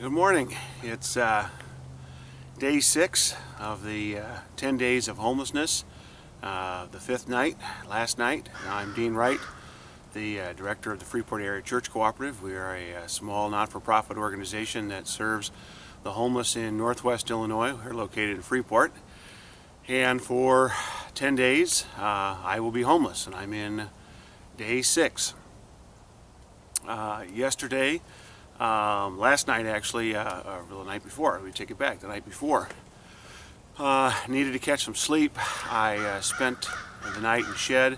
Good morning. It's day 6 of the 10 days of homelessness, the 5th night, last night. I'm Dean Wright, the director of the Freeport Area Church Cooperative. We are a small not-for-profit organization that serves the homeless in northwest Illinois. We're located in Freeport. And for 10 days, I will be homeless, and I'm in day 6. Yesterday, last night actually, or the night before, let me take it back, the night before, needed to catch some sleep. I spent the night in shed,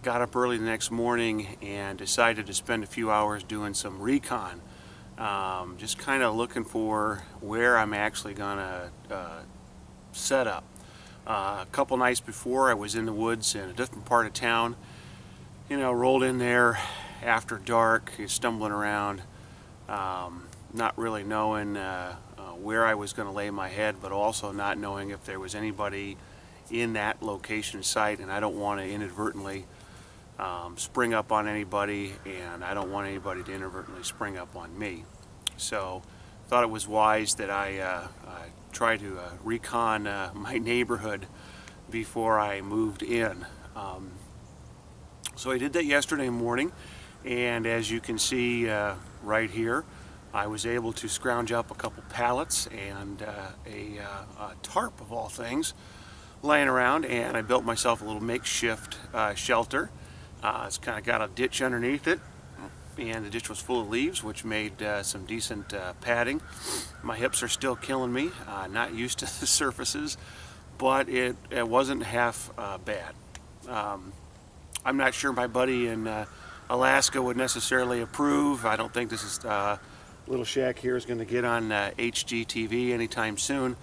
got up early the next morning and decided to spend a few hours doing some recon, just kind of looking for where I'm actually gonna set up. A couple nights before, I was in the woods in a different part of town, rolled in there after dark, stumbling around, not really knowing where I was going to lay my head, but also not knowing if there was anybody in that location site, and I don't want to inadvertently spring up on anybody, and I don't want anybody to inadvertently spring up on me. So I thought it was wise that I try to recon my neighborhood before I moved in. So I did that yesterday morning, and as you can see right here, I was able to scrounge up a couple pallets and a tarp of all things laying around, and I built myself a little makeshift shelter. It's kind of got a ditch underneath it, and the ditch was full of leaves, which made some decent padding. My hips are still killing me, not used to the surfaces, but it wasn't half bad. I'm not sure my buddy in Alaska would necessarily approve. I don't think this is little shack here is going to get on HGTV anytime soon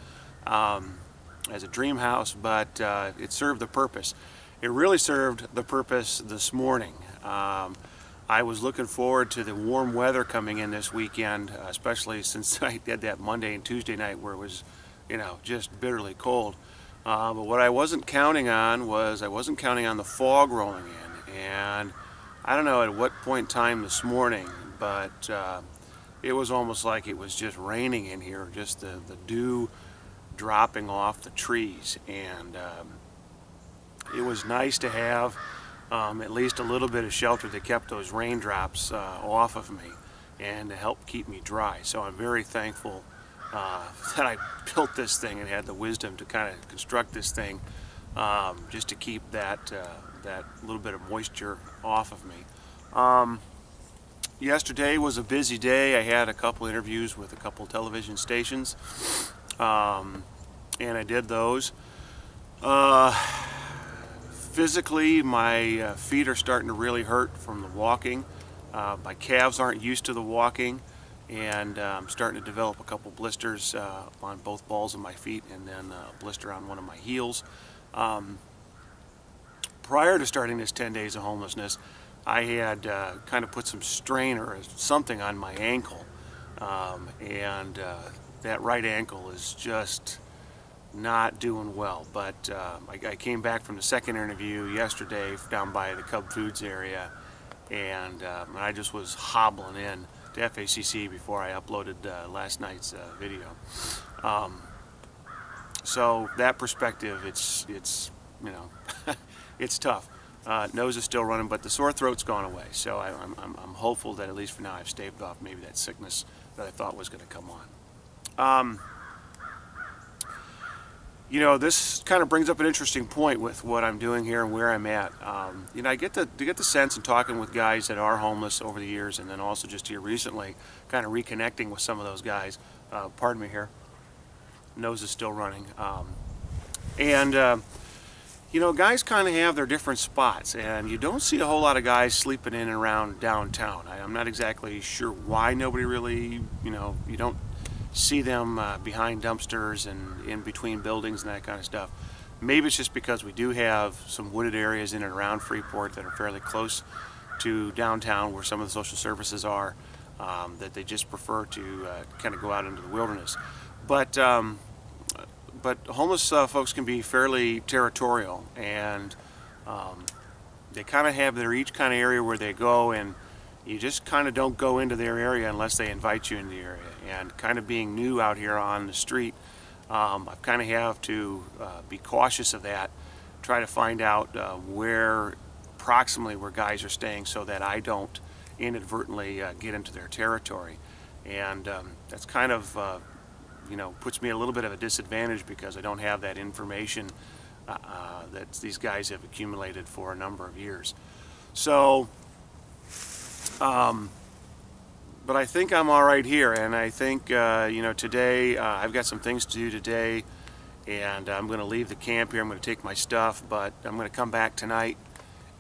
as a dream house, but it served the purpose. It really served the purpose this morning. I was looking forward to the warm weather coming in this weekend, especially since I did that Monday and Tuesday night where it was, just bitterly cold. But what I wasn't counting on was the fog rolling in, and I don't know at what point in time this morning, but it was almost like it was just raining in here, just the dew dropping off the trees, and it was nice to have at least a little bit of shelter that kept those raindrops off of me and to help keep me dry. So I'm very thankful that I built this thing and had the wisdom to kind of construct this thing just to keep that little bit of moisture off of me. Yesterday was a busy day. I had a couple interviews with a couple television stations, and I did those. Physically, my feet are starting to really hurt from the walking. My calves aren't used to the walking, and I'm starting to develop a couple blisters on both balls of my feet, and then a blister on one of my heels. Prior to starting this 10 days of homelessness, I had kind of put some strain or something on my ankle, and that right ankle is just not doing well. But I came back from the second interview yesterday down by the Cub Foods area, and I just was hobbling in to FACC before I uploaded last night's video. So that perspective, it's it's tough. Nose is still running, but the sore throat's gone away. So I'm hopeful that at least for now I've staved off maybe that sickness that I thought was going to come on. This kind of brings up an interesting point with what I'm doing here and where I'm at. I get the sense in talking with guys that are homeless over the years, and then also just here recently, kind of reconnecting with some of those guys. Pardon me here. Nose is still running. Guys kind of have their different spots, and you don't see a whole lot of guys sleeping in and around downtown. I'm not exactly sure why nobody really, you don't see them behind dumpsters and in between buildings and that kind of stuff. Maybe it's just because we do have some wooded areas in and around Freeport that are fairly close to downtown where some of the social services are, that they just prefer to kind of go out into the wilderness. But homeless folks can be fairly territorial, and they kind of have their each kind of area where they go, and you just kind of don't go into their area unless they invite you into the area. And kind of being new out here on the street, I kind of have to be cautious of that, try to find out approximately where guys are staying so that I don't inadvertently get into their territory. And that's kind of, puts me at a little bit of a disadvantage because I don't have that information that these guys have accumulated for a number of years. So, but I think I'm all right here, and I think, today I've got some things to do today, and I'm going to leave the camp here. I'm going to take my stuff, but I'm going to come back tonight,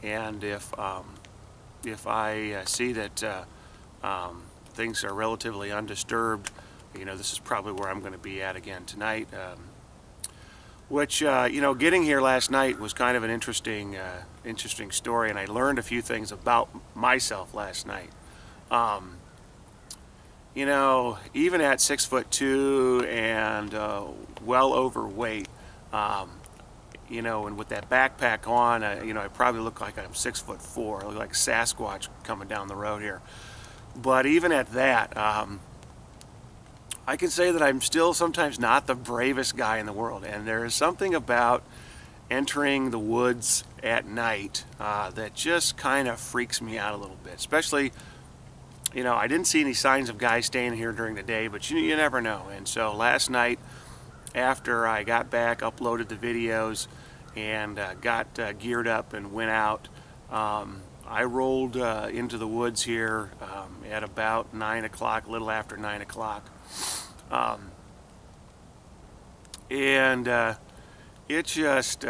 and if I see that things are relatively undisturbed, this is probably where I'm going to be at again tonight. Which, getting here last night was kind of an interesting story, and I learned a few things about myself last night. Even at 6'2" and well overweight, and with that backpack on, I probably look like I'm 6'4", I look like Sasquatch coming down the road here. But even at that, I can say that I'm still sometimes not the bravest guy in the world, and there is something about entering the woods at night that just kind of freaks me out a little bit. Especially, I didn't see any signs of guys staying here during the day, but you never know. And so last night, after I got back, uploaded the videos, and got geared up and went out, I rolled into the woods here at about 9 o'clock, a little after 9 o'clock. It just,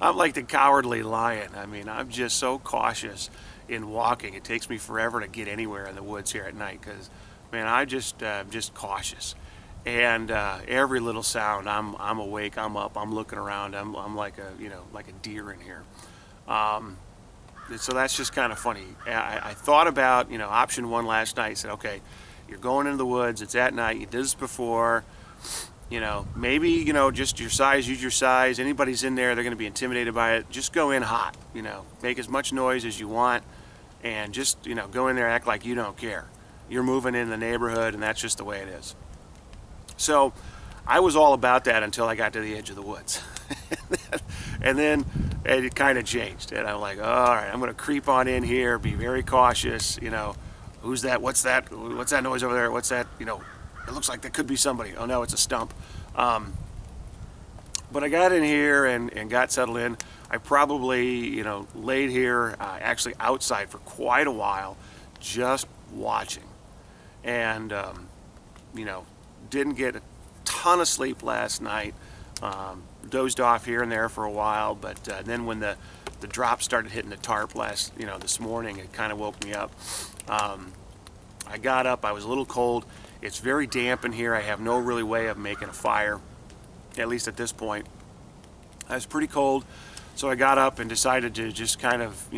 I'm like the Cowardly Lion. I mean, I'm just so cautious in walking. It takes me forever to get anywhere in the woods here at night because, man, I'm just cautious. And every little sound, I'm awake, I'm up, I'm looking around, I'm like a deer in here. So that's just kind of funny. I thought about, option one last night. Said, okay, you're going into the woods, it's at night, you did this before, maybe, just your size, use your size. Anybody's in there, they're going to be intimidated by it. Just go in hot, make as much noise as you want, and just, go in there, act like you don't care. You're moving in the neighborhood, and that's just the way it is. So I was all about that until I got to the edge of the woods. And then it kind of changed, and I'm like, all right, I'm going to creep on in here, be very cautious, who's that? What's that? What's that noise over there? What's that? It looks like that could be somebody. Oh no, it's a stump. But I got in here and got settled in. I probably, laid here actually outside for quite a while, just watching. And, didn't get a ton of sleep last night. Dozed off here and there for a while, but then when the drop started hitting the tarp this morning, it kind of woke me up. I got up, I was a little cold. It's very damp in here. I have no really way of making a fire, at least at this point. I was pretty cold, so I got up and decided to just kind of,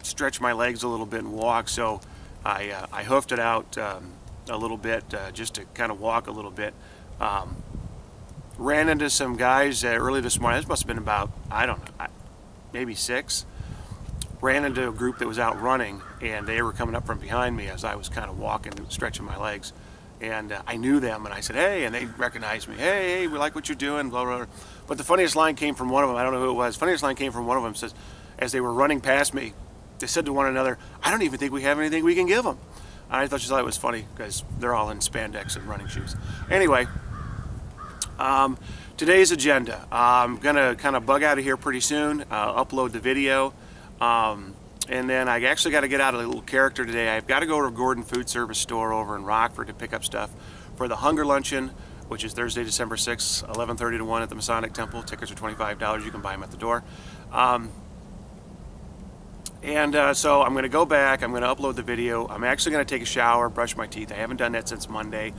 stretch my legs a little bit and walk. So I hoofed it out a little bit just to kind of walk a little bit. Ran into some guys early this morning. This must have been about, I don't know, maybe 6. Ran into a group that was out running, and they were coming up from behind me as I was kind of walking and stretching my legs. And I knew them, and I said, hey, and they recognized me. Hey, we like what you're doing, blah, blah, blah. But the funniest line came from one of them. I don't know who it was. Funniest line came from one of them. Says, as they were running past me, they said to one another, I don't even think we have anything we can give them. And I thought it was funny because they're all in spandex and running shoes. Anyway, today's agenda. I'm going to kind of bug out of here pretty soon, upload the video. And then I actually got to get out of a little character today. I've got to go to a Gordon Food Service store over in Rockford to pick up stuff for the Hunger Luncheon, which is Thursday, December 6th, 11:30 to 1 at the Masonic Temple. Tickets are $25. You can buy them at the door. So I'm going to go back. I'm going to upload the video. I'm actually going to take a shower, brush my teeth. I haven't done that since Monday.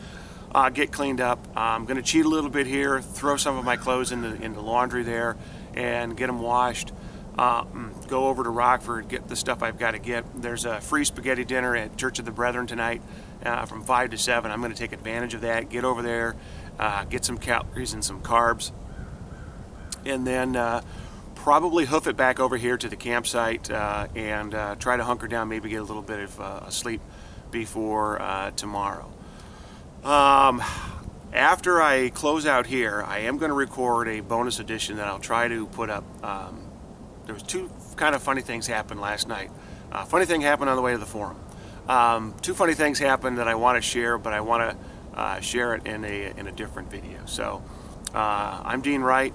Get cleaned up. I'm going to cheat a little bit here, throw some of my clothes in the laundry there, and get them washed. Go over to Rockford, get the stuff I've got to get. There's a free spaghetti dinner at Church of the Brethren tonight from 5 to 7. I'm going to take advantage of that, get over there, get some calories and some carbs, and then probably hoof it back over here to the campsite and try to hunker down, maybe get a little bit of sleep before tomorrow. After I close out here, I am going to record a bonus edition that I'll try to put up. There was two kind of funny things happened last night. Funny thing happened on the way to the forum. Two funny things happened that I want to share, but I want to share it in a different video. So I'm Dean Wright,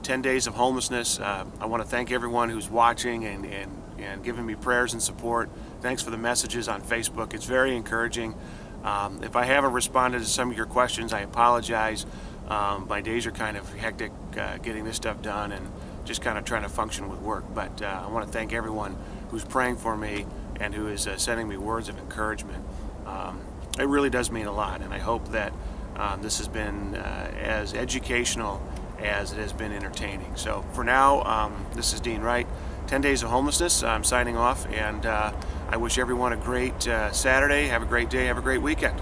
10 Days of Homelessness. I want to thank everyone who's watching and giving me prayers and support. Thanks for the messages on Facebook. It's very encouraging. If I haven't responded to some of your questions, I apologize. My days are kind of hectic getting this stuff done and just kind of trying to function with work. But I want to thank everyone who's praying for me and who is sending me words of encouragement. It really does mean a lot, and I hope that this has been as educational as it has been entertaining. So for now, this is Dean Wright, 10 Days of Homelessness. I'm signing off, and I wish everyone a great Saturday. Have a great day. Have a great weekend.